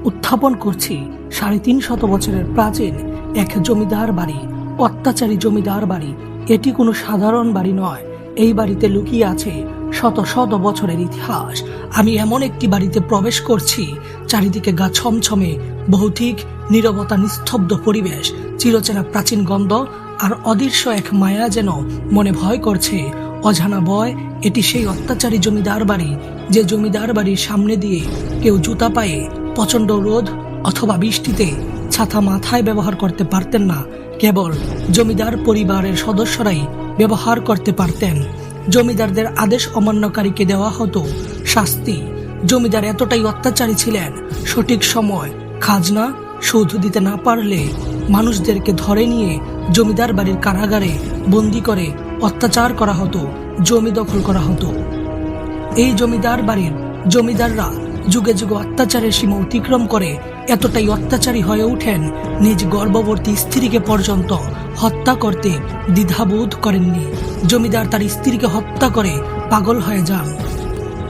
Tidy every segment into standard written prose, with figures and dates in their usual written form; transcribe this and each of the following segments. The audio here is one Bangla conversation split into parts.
উত্থাপন করছি ৩৫০ বছরের প্রাচীন এক জমিদার বাড়ি, অত্যাচারী জমিদার বাড়ি। এটি কোনো সাধারণ বাড়ি নয়, এই বাড়িতে লুকিয়ে আছে শত শত বছরের ইতিহাস। আমি এমন একটি বাড়িতে প্রবেশ করছি, চারিদিকে গা ছমছমে ভৌতিক নীরবতা, নিস্তব্ধ পরিবেশ, চিরচেনা প্রাচীন গন্ধ আর অদৃশ্য এক মায়া যেন মনে ভয় করছে। অজানা ভয়। এটি সেই অত্যাচারী জমিদার বাড়ি, যে জমিদার বাড়ির সামনে দিয়ে কেউ জুতা পায়ে প্রচণ্ড রোদ অথবা বৃষ্টিতে ছাতা মাথায় ব্যবহার করতে পারতেন না। কেবল জমিদার পরিবারের সদস্যরাই ব্যবহার করতে পারতেন। জমিদারদের আদেশ অমান্যকারীকে দেওয়া হতো শাস্তি। জমিদার এতটাই অত্যাচারী ছিলেন, সঠিক সময় খাজনা শোধ দিতে না পারলে মানুষদেরকে ধরে নিয়ে জমিদার বাড়ির কারাগারে বন্দি করে অত্যাচার করা হতো, জমি দখল করা হতো। এই জমিদার বাড়ির জমিদাররা যুগে যুগে অত্যাচারের সীমা অতিক্রম করে এতটাই অত্যাচারী হয়ে ওঠেন, নিজ গর্ভবতী স্ত্রীকে পর্যন্ত হত্যা করতে দ্বিধাবোধ করেননি। জমিদার তার স্ত্রীকে হত্যা করে পাগল হয়ে যান।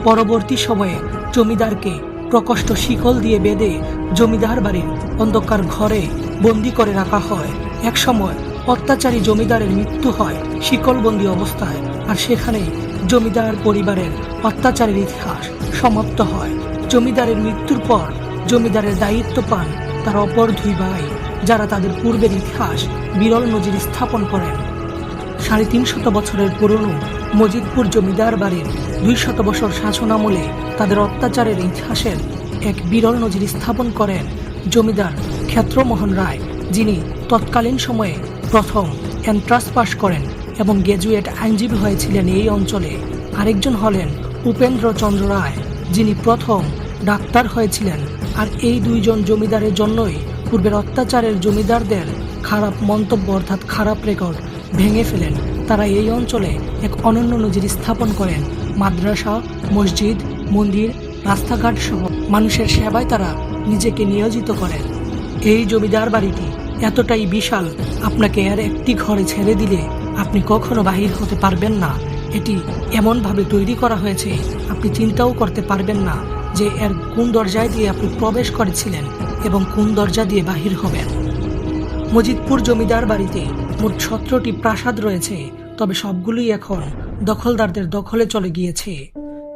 পরবর্তী সময়ে জমিদারকে প্রকষ্ট শিকল দিয়ে বেঁধে জমিদার বাড়ির অন্ধকার ঘরে বন্দি করে রাখা হয়। এক সময় অত্যাচারী জমিদারের মৃত্যু হয় শিকলবন্দি অবস্থায়, আর সেখানে জমিদার পরিবারের অত্যাচারের ইতিহাস সমাপ্ত হয়। জমিদারের মৃত্যুর পর জমিদারের দায়িত্ব পান তার অপর দুই ভাই, যারা তাদের পূর্বের ইতিহাস বিরল নজির স্থাপন করেন। ৩৫০ বছরের পুরনো মজিদপুর জমিদার বাড়ির ২০০ বছর শাসনামলে তাদের অত্যাচারের ইতিহাসের এক বিরল নজির স্থাপন করেন জমিদার ক্ষেত্রমোহন রায়, যিনি তৎকালীন সময়ে প্রথম এন্ট্রান্স পাস করেন এবং গ্র্যাজুয়েট আইনজীবী হয়েছিলেন এই অঞ্চলে। আরেকজন হলেন উপেন্দ্রচন্দ্র রায়, যিনি প্রথম ডাক্তার হয়েছিলেন। আর এই দুইজন জমিদারের জন্যই পূর্বের অত্যাচারের জমিদারদের খারাপ মন্তব্য অর্থাৎ খারাপ রেকর্ড ভেঙে ফেলেন। তারা এই অঞ্চলে এক অনন্য নজির স্থাপন করেন। মাদ্রাসা, মসজিদ, মন্দির, রাস্তাঘাট সহ মানুষের সেবায় তারা নিজেকে নিয়োজিত করেন। এই জমিদার বাড়িটি এতটাই বিশাল, আপনাকে এর একটি ঘরে ছেড়ে দিলে আপনি কখনো বাহির হতে পারবেন না। এটি এমনভাবে তৈরি করা হয়েছে, আপনি চিন্তাও করতে পারবেন না যে এর কোন দরজায় দিয়ে আপনি প্রবেশ করেছিলেন এবং কোন দরজা দিয়ে বাহির হবেন। মজিদপুর জমিদার বাড়িতে মোট ১৭টি প্রাসাদ রয়েছে, তবে সবগুলোই এখন দখলদারদের দখলে চলে গিয়েছে।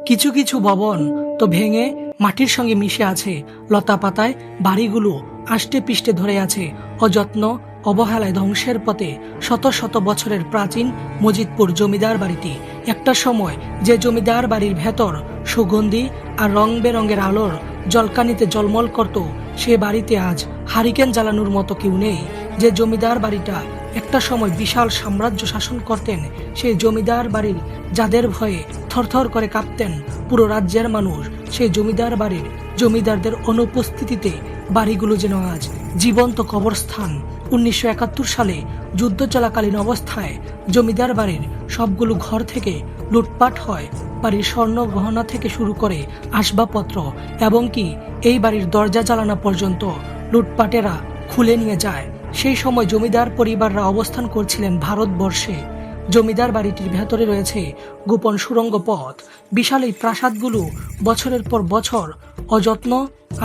কিছু কিছু ভবন তো ভেঙে মাটির সঙ্গে মিশে আছে, লতা পাতায় বাড়িগুলো আষ্টে পিষ্টে ধরে আছে। অযত্ন অবহেলায় ধ্বংসের পথে শত শত বছরের প্রাচীন মজিদপুর জমিদার বাড়িটি একটা সময় যে জমিদার বাড়ির ভেতর সুগন্ধি আর রং বেরঙের আলোর জলকানিতে জলমল করত, সে বাড়িতে আজ হারিকেন জ্বালানোর মতো কেউ নেই। যে জমিদার বাড়িটা একটা সময় বিশাল সাম্রাজ্য শাসন করতেন, সেই জমিদার বাড়ির যাদের ভয়ে থরথর করে কাঁপতেন পুরো রাজ্যের মানুষ, সেই জমিদার বাড়ির জমিদারদের অনুপস্থিতিতে বাড়িগুলো যেন আজ জীবন্ত কবরস্থান। ১৯৭১ সালে যুদ্ধ চলাকালীন অবস্থায় জমিদার বাড়ির সবগুলো ঘর থেকে লুটপাট হয়। বাড়ির স্বর্ণ গহনা থেকে শুরু করে আসবাবপত্র এবং কি এই বাড়ির দরজা জ্বালানো পর্যন্ত লুটপাটেরা খুলে নিয়ে যায়। সেই সময় জমিদার পরিবাররা অবস্থান করছিলেন ভারতবর্ষে। জমিদার বাড়িটির ভেতরে রয়েছে গোপন সুড়ঙ্গ পথ। বিশাল এই প্রাসাদগুলো বছরের পর বছর অযত্ন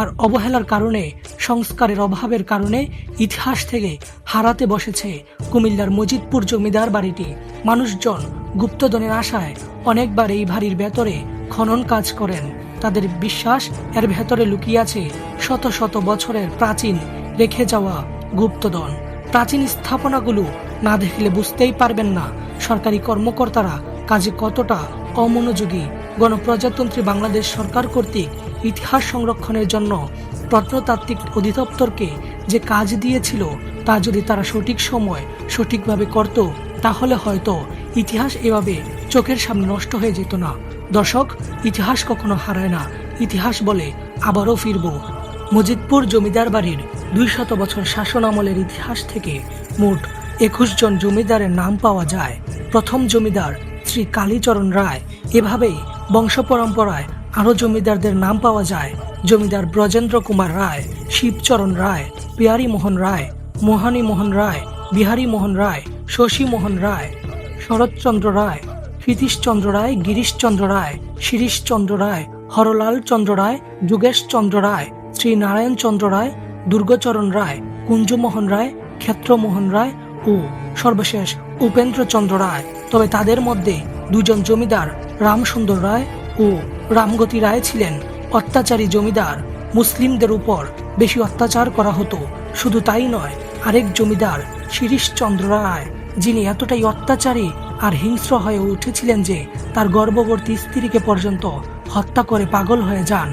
আর অবহেলার কারণে, সংস্কারের অভাবের কারণে ইতিহাস থেকে হারাতে বসেছে। কুমিল্লার মজিদপুর জমিদার বাড়িটি মানুষজন গুপ্তধনের আশায় অনেকবার এই বাড়ির ভেতরে খনন কাজ করেন। তাদের বিশ্বাস এর ভেতরে লুকিয়ে আছে শত শত বছরের প্রাচীন রেখে যাওয়া গুপ্তধন। প্রাচীন স্থাপনাগুলো না দেখলে বুঝতেই পারবেন না সরকারি কর্মকর্তারা কাজে কতটা অমনোযোগী। গণপ্রজাতন্ত্রী বাংলাদেশ সরকার কর্তৃক ইতিহাস সংরক্ষণের জন্য প্রত্নতাত্ত্বিক অধিদপ্তরকে যে কাজ দিয়েছিল, তা যদি তারা সঠিক সময় সঠিকভাবে করত, তাহলে হয়তো ইতিহাস এভাবে চোখের সামনে নষ্ট হয়ে যেত না। দর্শক, ইতিহাস কখনো হারায় না, ইতিহাস বলে আবারও ফিরব। মজিদপুর জমিদার বাড়ির ২০০ বছর শাসন আমলের ইতিহাস থেকে মোট ২১ জন জমিদারের নাম পাওয়া যায়। প্রথম জমিদার শ্রী কালীচরণ রায়। এভাবেই বংশ পরম্পরায় আরও জমিদারদের নাম পাওয়া যায়। জমিদার ব্রজেন্দ্র কুমার রায়, শিবচরণ রায়, পিয়ারী মোহন রায়, মোহানী মোহন রায়, বিহারী মোহন রায়, শশী মোহন রায়, শরৎচন্দ্র রায়, ক্ষিতীশচন্দ্র রায়, গিরিশচন্দ্র রায়, শিরিশচন্দ্র রায়, হরলাল চন্দ্র রায়, যুগেশ চন্দ্র রায়, শ্রী নারায়ণচন্দ্র রায়, দুর্গাচরণ রায়, কুঞ্জমোহন রায়, ক্ষেত্রমোহন রায় ও সর্বশেষ উপেন্দ্রচন্দ্র রায়। তবে তাদের মধ্যে দুজন জমিদার রামসুন্দর রায় ও রামগতি রায় ছিলেন অত্যাচারী জমিদার। মুসলিমদের উপর বেশি অত্যাচার করা হতো। শুধু তাই নয়, আরেক জমিদার শিরিশচন্দ্র রায়, যিনি এতটাই অত্যাচারী আর হিংস্র হয়ে উঠেছিলেন যে তার গর্ভবতী স্ত্রীকে পর্যন্ত হত্যা করে পাগল হয়ে যান।